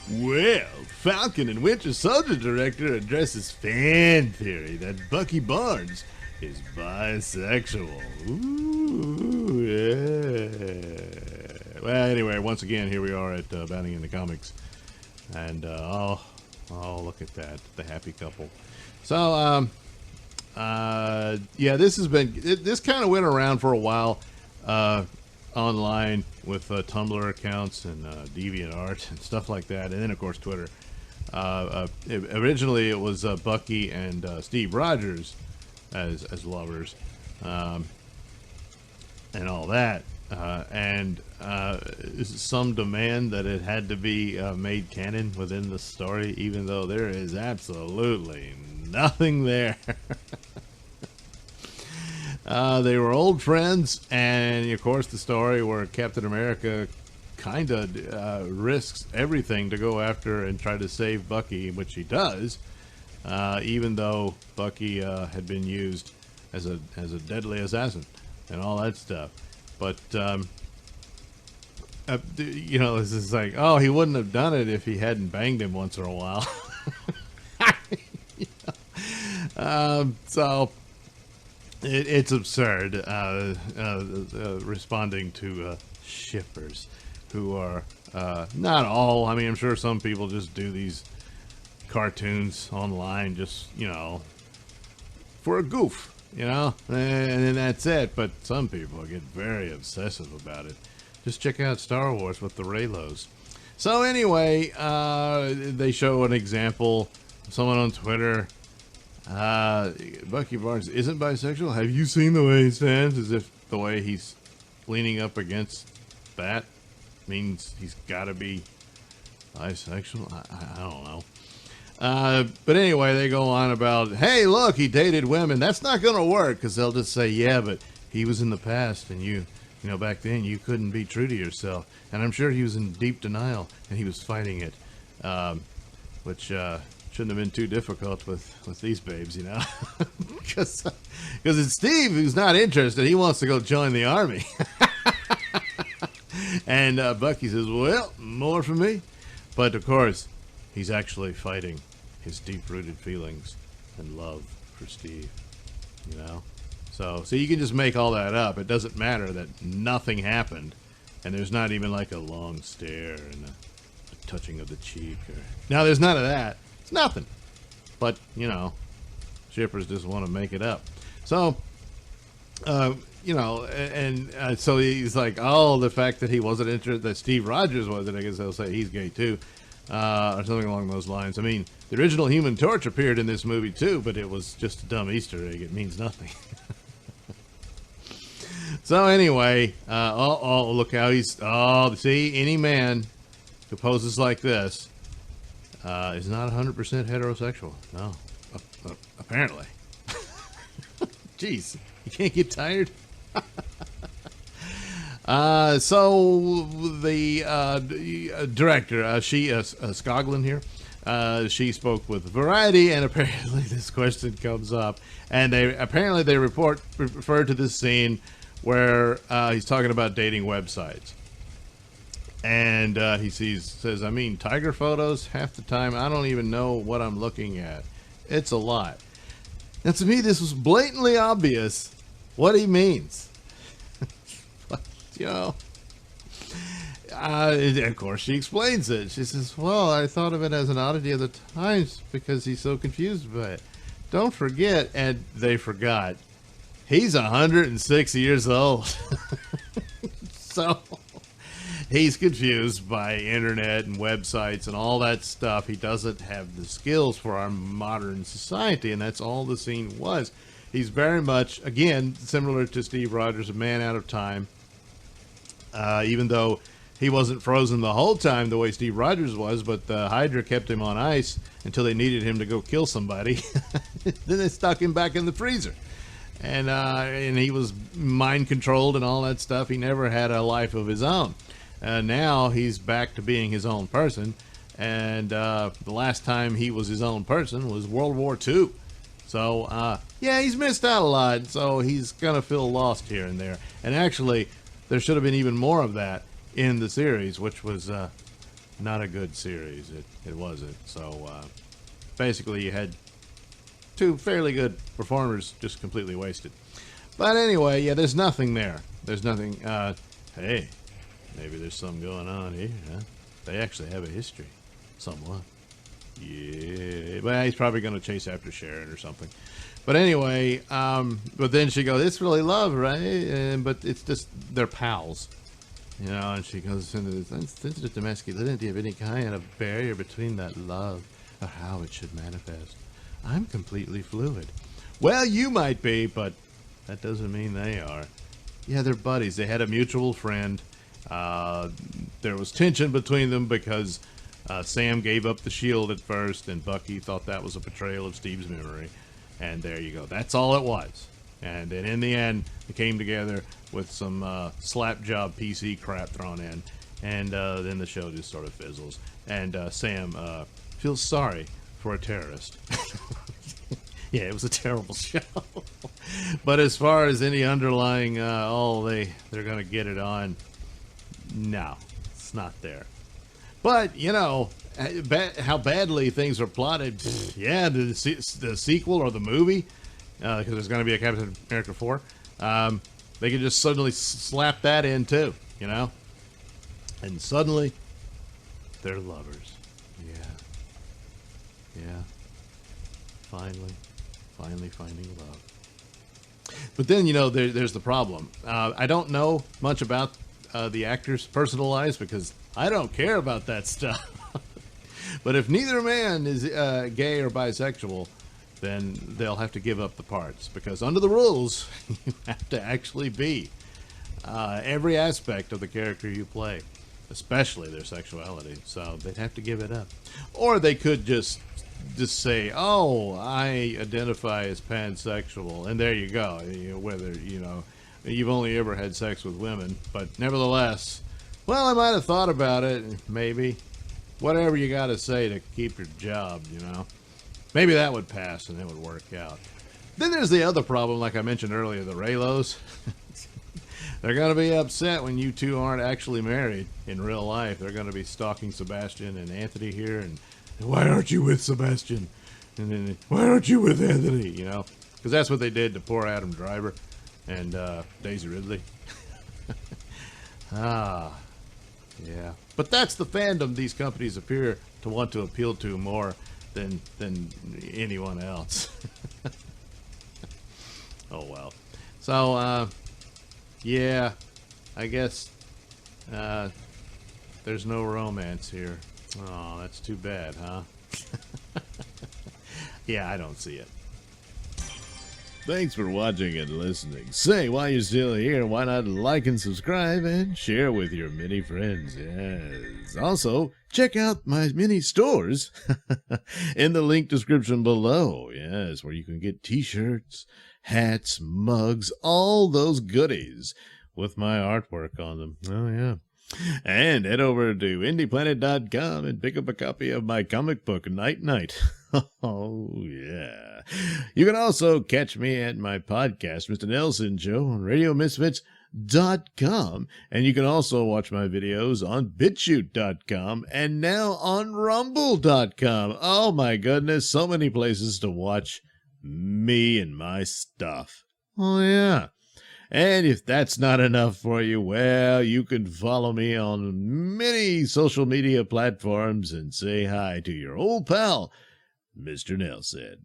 Well, Falcon and Winter Soldier director addresses fan theory that Bucky Barnes is bisexual. Ooh, yeah. Well, anyway, once again, here we are at Bounding into Comics. And, oh, look at that. The happy couple. So, yeah, this kind of went around for a while online with Tumblr accounts and DeviantArt and stuff like that. And then, of course, Twitter. Originally, it was Bucky and Steve Rogers as lovers and all that. And some demand that it had to be made canon within the story, even though there is absolutely nothing there. They were old friends, and of course the story where Captain America kind of risks everything to go after and try to save Bucky, which he does, even though Bucky had been used as a deadly assassin and all that stuff. But you know, this is like, oh, he wouldn't have done it if he hadn't banged him once in a while. So it's absurd responding to shippers who are not all. I mean, I'm sure some people just do these cartoons online just, you know, for a goof, you know, and then that's it. But some people get very obsessive about it. Just check out Star Wars with the Raylos. So anyway, they show an example. Someone on Twitter, Bucky Barnes isn't bisexual. Have you seen the way he stands? As if the way he's leaning up against that means he's got to be bisexual. I don't know. But anyway, they go on about, hey, look, he dated women. That's not going to work, because they'll just say, yeah, but he was in the past, and you know, back then you couldn't be true to yourself. And I'm sure he was in deep denial, and he was fighting it, which shouldn't have been too difficult with these babes, you know, because it's Steve who's not interested. He wants to go join the army. And Bucky says, well, more for me. But of course, he's actually fighting his deep-rooted feelings and love for Steve, you know. So you can just make all that up. It doesn't matter that nothing happened, and there's not even like a long stare and a touching of the cheek. Now, there's none of that. It's nothing. But, you know, shippers just want to make it up. So, you know, and so he's like, oh, the fact that he wasn't interested, that Steve Rogers wasn't, I guess they'll say he's gay too, or something along those lines. I mean, the original Human Torch appeared in this movie too, but it was just a dumb Easter egg. It means nothing. So anyway, oh, look how he's, see, any man who poses like this is not 100% heterosexual. No, apparently. Jeez, you can't get tired. So the director, she Skoglund here, she spoke with Variety, and apparently this question comes up, and they refer to this scene where he's talking about dating websites, and he says, I mean, tiger photos half the time I don't even know what I'm looking at. It's a lot. Now, to me, this was blatantly obvious what he means. But, you know, of course, she explains it. She says, well, I thought of it as an oddity of the times because he's so confused by it. Don't forget, and they forgot, he's 106 years old. So he's confused by internet and websites and all that stuff. He doesn't have the skills for our modern society, and that's all the scene was. He's very much, again, similar to Steve Rogers, a man out of time. Even though he wasn't frozen the whole time the way Steve Rogers was, but the Hydra kept him on ice until they needed him to go kill somebody. Then they stuck him back in the freezer. And he was mind controlled and all that stuff. He never had a life of his own. Now he's back to being his own person. And the last time he was his own person was World War II. So, yeah, he's missed out a lot. So he's going to feel lost here and there. And actually, there should have been even more of that in the series, which was not a good series. It wasn't. So basically, you had two fairly good performers just completely wasted. But anyway, yeah, there's nothing there. There's nothing. Hey, maybe there's something going on here, huh? They actually have a history, somewhat. Yeah, well, he's probably going to chase after Sharon or something. But anyway, but then she goes, "It's really love, right?" But it's just they're pals, you know. And she goes into this sensitive to masculinity of any kind of barrier between that love or how it should manifest. I'm completely fluid. Well, you might be, but that doesn't mean they are. Yeah, they're buddies. They had a mutual friend. There was tension between them because Sam gave up the shield at first, and Bucky thought that was a betrayal of Steve's memory. And there you go. That's all it was. And then in the end, they came together with some slap job PC crap thrown in. And then the show just sort of fizzles. And Sam feels sorry for a terrorist. Yeah, it was a terrible show. But as far as any underlying, they're going to get it on, no, it's not there. But, you know, how badly things are plotted, yeah, the sequel or the movie, because there's going to be a Captain America 4, they could just suddenly slap that in too, you know? And suddenly, they're lovers. Yeah. Finally finding love. But then, you know, there's the problem. I don't know much about the actors' personal lives because I don't care about that stuff. But if neither man is gay or bisexual, then they'll have to give up the parts because under the rules, you have to actually be every aspect of the character you play, especially their sexuality. So they'd have to give it up. Or they could just say, "Oh, I identify as pansexual," and there you go. Whether you've only ever had sex with women, but nevertheless, well, I might have thought about it. Maybe whatever you got to say to keep your job, you know, maybe that would pass and it would work out. Then there's the other problem, like I mentioned earlier, the Raylos. They're going to be upset when you two aren't actually married in real life. They're going to be stalking Sebastian and Anthony here, and why aren't you with Sebastian? And then, why aren't you with Anthony? You know, because that's what they did to poor Adam Driver and Daisy Ridley. Yeah. But that's the fandom these companies appear to want to appeal to more than anyone else. Oh, well. So, yeah, I guess there's no romance here. Oh, that's too bad, huh? Yeah, I don't see it. Thanks for watching and listening. Say, while you're still here, why not like and subscribe and share with your many friends? Yes. Also, check out my mini stores in the link description below. Yes, where you can get t-shirts, hats, mugs, all those goodies with my artwork on them. Oh, yeah. And head over to indieplanet.com and pick up a copy of my comic book, Night Night. Oh, yeah. You can also catch me at my podcast, Mr Nailsin Show, on RadioMisfits.com. And you can also watch my videos on BitChute.com and now on Rumble.com. Oh, my goodness. So many places to watch me and my stuff. Oh, yeah. And if that's not enough for you, well, you can follow me on many social media platforms and say hi to your old pal, Mr. Nailsin.